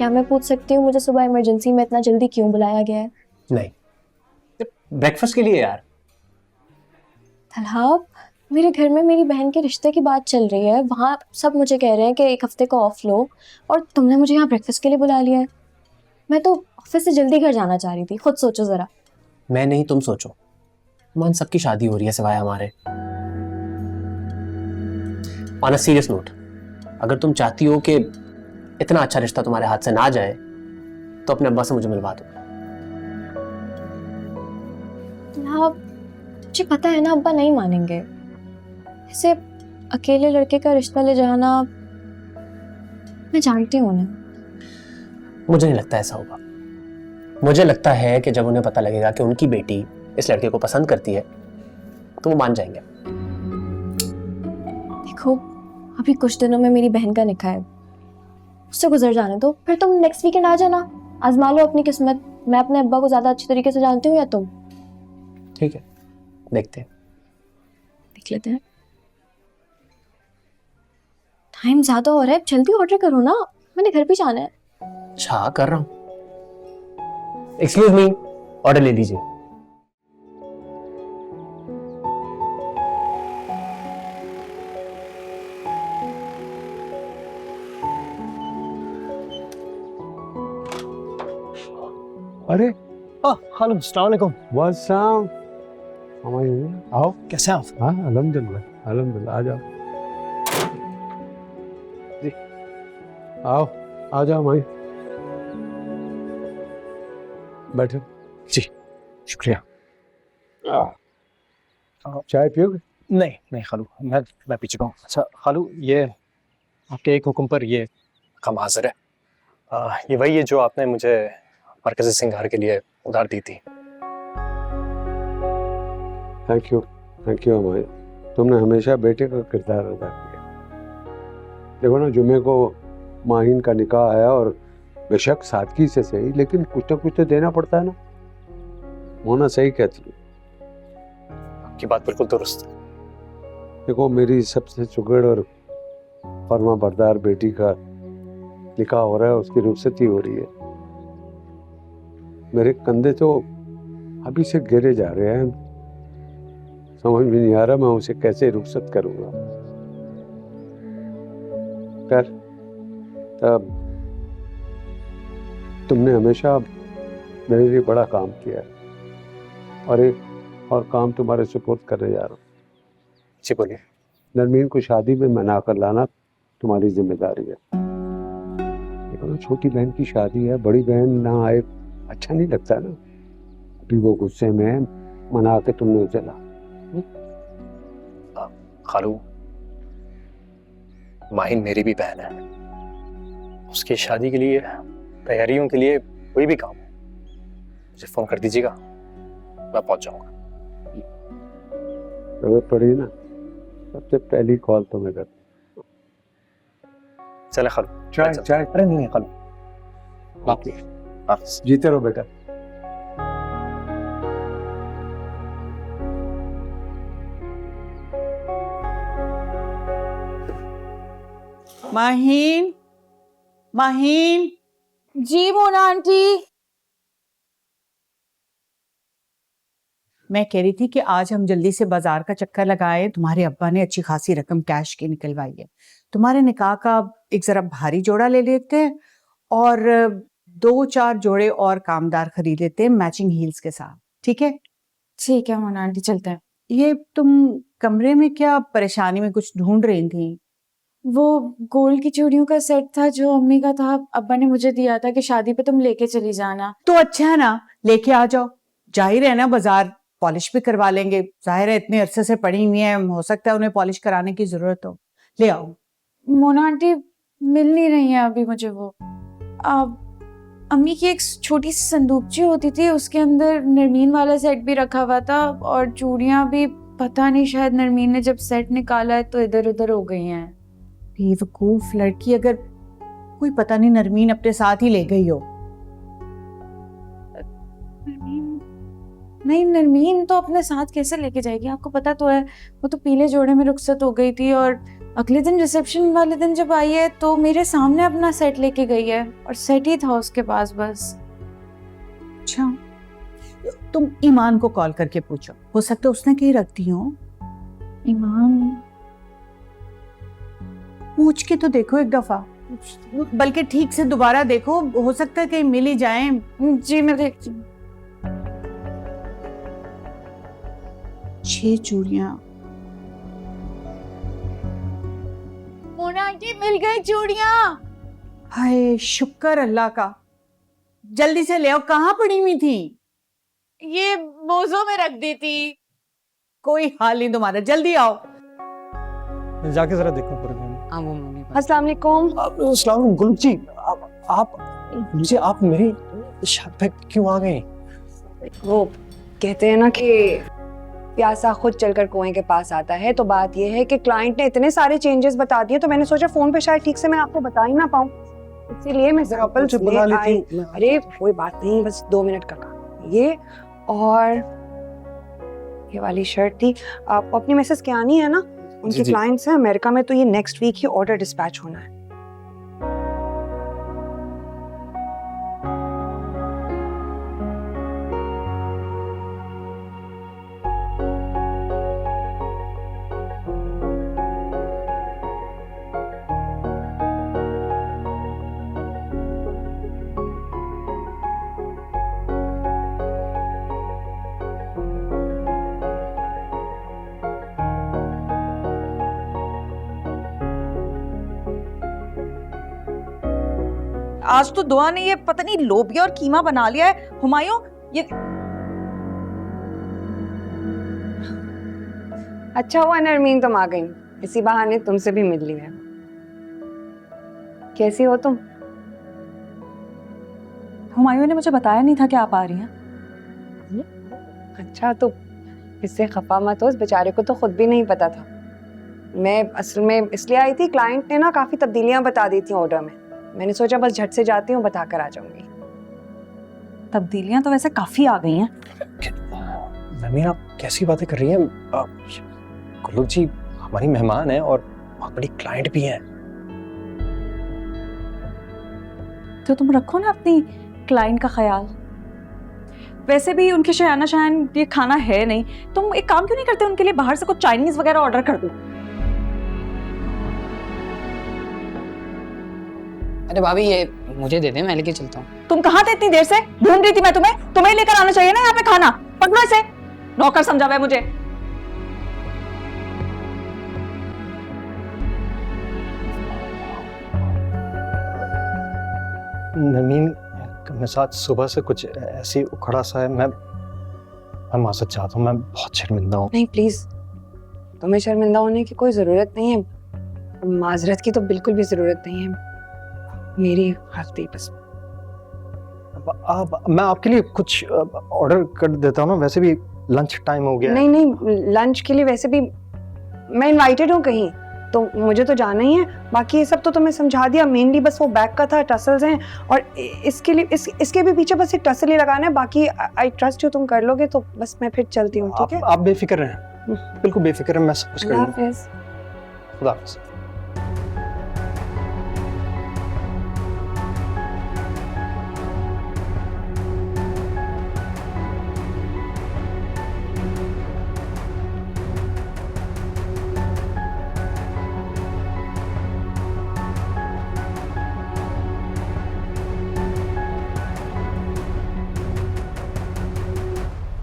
क्या मैं पूछ सकती हूँ मुझे सुबह इमरजेंसी में इतना जल्दी क्यों बुलाया गया है? नहीं, ब्रेकफास्ट के लिए यार। तलहा, मेरे घर में मेरी बहन के रिश्ते की बात चल रही है, वहाँ सब मुझे कह रहे हैं कि एक हफ्ते का ऑफ लो, और तुमने मुझे यहाँ ब्रेकफास्ट के लिए बुला लिया है। मैं तो ऑफिस से जल्दी घर जाना चाह रही थी, खुद सोचो जरा। मैं नहीं, तुम सोचो। मान सबकी शादी हो रही है सिवाय हमारे। ऑन अ सीरियस नोट, अगर तुम चाहती हो कि इतना अच्छा रिश्ता तुम्हारे हाथ से ना जाए तो अपने अब्बा से मुझे मिलवा दो। तलहा, मुझे पता है ना अब्बा नहीं मानेंगे। ऐसे अकेले लड़के का रिश्ता ले जाना, मैं जानती हूँ उन्हें। मुझे नहीं लगता ऐसा होगा। मुझे लगता है कि जब उन्हें पता लगेगा कि उनकी बेटी इस लड़के को पसंद करती है तो वो मान जाएंगे। देखो, अभी कुछ दिनों में मेरी बहन का निकाह है, उससे गुजर जाने दो, फिर तुम नेक्स्ट वीकेंड आ जाना, आजमा लो अपनी किस्मत। मैं अपने अब्बा को ज्यादा अच्छी तरीके से जानती हूँ या तुम? ठीक है, देखते हैं। देख लेते हैं। टाइम ज्यादा हो रहा है, जल्दी ऑर्डर करो ना, मैंने घर भी जाना है। अच्छा, कर रहा हूँ। एक्सक्यूज मी, ऑर्डर ले लीजिए। अरे हेलो, अस्सलाम वालेकुम। वालेकुम, आओ। कैसे हैं आप? हाँ, अल्हम्दुलिल्लाह अल्हम्दुलिल्लाह, आ जाओ जी, आओ, आ जाओ माई, बैठो। जी, शुक्रिया। चाय पियोगे? नहीं नहीं खालू, मैं पी चुका हूँ। अच्छा खालू, ये आपके एक हुक्म पर ये कम हाजिर है। ये वही है जो आपने मुझे मरकज़ी सिंगार के लिए उधार दी थी। थैंक यू माई, तुमने हमेशा बेटे का किरदार अदा किया। देखो ना, जुमे को माहिन का निकाह है और बेशक सादगी से सही, लेकिन कुछ ना कुछ तो देना पड़ता है ना। मोना सही कहती है। आपकी बात बिल्कुल दुरुस्त है। देखो, मेरी सबसे सुगड़ और फरमा बरदार बेटी का निकाह हो रहा है, उसकी रुखसती हो रही है। मेरे कंधे तो अभी से गिरे जा रहे हैं, समझ में नहीं आ रहा मैं उसे कैसे रुखसत करूंगा। कर तब तुमने हमेशा मेरे लिए बड़ा काम किया है, और एक और काम तुम्हारे सुपुर्द करने जा रहा हूँ। जी बोलिए। नरमीन को शादी में मना कर लाना तुम्हारी जिम्मेदारी है। देखो ना, छोटी बहन की शादी है, बड़ी बहन ना आए अच्छा नहीं लगता ना। अभी वो गुस्से में मना के तुमने उसे ला। खालू, माहिन मेरी भी बहन है, उसकी शादी के लिए, तैयारियों के लिए कोई भी काम हो मुझे फोन कर दीजिएगा, मैं पहुंच जाऊंगा। जरूरत पड़ी ना, सबसे पहली कॉल तुम्हें कर। चले खालू। चाय अरे नहीं खालू, ओके, जीते रहो बेटा। माहीन, माहीन। जी मोना आंटी। मैं कह रही थी कि आज हम जल्दी से बाजार का चक्कर लगाए। तुम्हारे अब्बा ने अच्छी खासी रकम कैश की निकलवाई है। तुम्हारे निकाह का एक जरा भारी जोड़ा ले लेते हैं और 2-4 जोड़े और कामदार खरीद लेते हैं मैचिंग हील्स के साथ। ठीक है? ठीक है मोना आंटी, चलते हैं। ये तुम कमरे में क्या परेशानी में कुछ ढूंढ रही थी? वो गोल्ड की चूड़ियों का सेट था जो अम्मी का था, अब्बा ने मुझे दिया था कि शादी पे तुम लेके चली जाना। तो अच्छा है ना, लेके आ जाओ। जाहिर है ना, बाजार पॉलिश भी करवा लेंगे। जाहिर है इतने अरसे से पड़ी हुई हैं, हो सकता है उन्हें पॉलिश कराने की जरूरत हो। ले आओ। मोना आंटी मिल नहीं रही है अभी मुझे वो। अम्मी की एक छोटी सी संदूकची होती थी, उसके अंदर नरमीन वाला सेट भी रखा हुआ था और चूड़ियां भी। पता नहीं, शायद नरमीन ने जब सेट निकाला है तो इधर उधर हो गई हैं। बेवकूफ लड़की, अगर कोई पता नहीं नरमीन अपने साथ ही ले गई हो। नहीं, नरमीन तो अपने साथ कैसे लेके जाएगी, आपको पता तो है। वो तो पीले जोड़े में रुखसत हो गई थी और अगले दिन रिसेप्शन वाले दिन जब आई है तो मेरे सामने अपना सेट लेके गई है और सेट ही था उसके पास बस। अच्छा, तुम ईमान को कॉल करके पूछो, हो सकता है उसने कहीं रख दी हो। ईमान पूछ के तो देखो एक दफा, बल्कि ठीक से दोबारा देखो, हो सकता है कहीं मिल ही जाए। जी मैं देखती हूँ। 6 चूड़ियां। मोना आंटी मिल गई चूड़ियां। हाय शुक्र अल्लाह का, जल्दी से ले आओ। कहाँ पड़ी हुई थी? ये मोज़ों में रख दी थी। कोई हाल नहीं तुम्हारा, जल्दी आओ। जाके जरा देखो पूरे दिन। अस्सलाम वालेकुम। अस्सलाम वालेकुम गुलूब जी, आप मेरी छत पे क्यों आ गई? वो कहते हैं ना कि प्यासा खुद चलकर कुएं के पास आता है, तो बात ये है कि क्लाइंट ने इतने सारे चेंजेस बता दिए तो मैंने सोचा फोन पे शायद ठीक से मैं आपको बता ही ना पाऊं, इसीलिए मैं सैंपल्स ले आई। अरे कोई बात नहीं, बस 2 मिनट का काम। ये और ये वाली शर्ट थी, आपको अपनी मिसेस के आनी है ना, उनके जी। क्लाइंट्स हैं अमेरिका में, तो ये नेक्स्ट वीक ही ऑर्डर डिस्पैच होना है। आज तो दुआ ने ये पता नहीं लोबिया और कीमा बना लिया है। हुमायूं ये अच्छा हुआ नरमीन तुम आ गई, इसी बहाने तुमसे भी मिल लिया। कैसी हो तुम? हुमायूं ने मुझे बताया नहीं था कि आप आ रही हैं। अच्छा, तो इससे खफा मत हो, इस बेचारे को तो खुद भी नहीं पता था। मैं असल में इसलिए आई थी, क्लाइंट ने ना काफी तब्दीलियां बता दी थी ऑर्डर में, मैंने सोचा बस झट से जाती हूँ, बता कर आ जाऊंगी। तब्दीलियां तो वैसे काफी आ गई हैं। नमीन आप कैसी बातें कर रही हैं? गुलूब जी हमारी मेहमान है और बहुत बड़ी क्लाइंट भी हैं। तो तुम रखो ना अपनी क्लाइंट का ख्याल। वैसे भी उनके शयाना शयान ये खाना है नहीं, तुम एक काम क्यों नहीं करते उनके लिए बाहर से कुछ चाइनीज वगैरह ऑर्डर कर दो। अरे भाभी ये मुझे दे दे, मैं लेके चलता हूँ। तुम कहाँ थे इतनी देर से? ढूंढ रही थी मैं तुम्हें लेकर आना चाहिए ना यहाँ पे खाना। पकड़ो इसे, नौकर समझा हुआ है मुझे। नमीन मेरे साथ सुबह से कुछ ऐसी उखड़ा सा है, मैं माजरत चाहता हूँ, मैं बहुत शर्मिंदा हूँ। नहीं प्लीज, तुम्हें शर्मिंदा होने की कोई जरूरत नहीं है, माजरत की तो बिल्कुल भी जरूरत नहीं है, मेरी गलती बस। मैं आपके लिए कुछ ऑर्डर कर देता हूँ ना, वैसे भी लंच टाइम हो गया है। नहीं, लंच के लिए वैसे भी मैं इनवाइटेड हूँ कहीं, तो मुझे तो जाना ही है। बाकी ये सब तो तुम्हें समझा दिया, मेनली बस वो बैग का था, टसल्स हैं, और इसके लिए इसके भी पीछे बस एक टसल ही लगाना है। बाकी आई ट्रस्ट यू, तुम कर लोगे, तो बस मैं फिर चलती हूँ। ठीक है, आप बेफिक्र रहें, बिल्कुल बेफिक्र हैं, मैं सब कुछ कर लूँगा। हाफिज। खुदा हाफिज।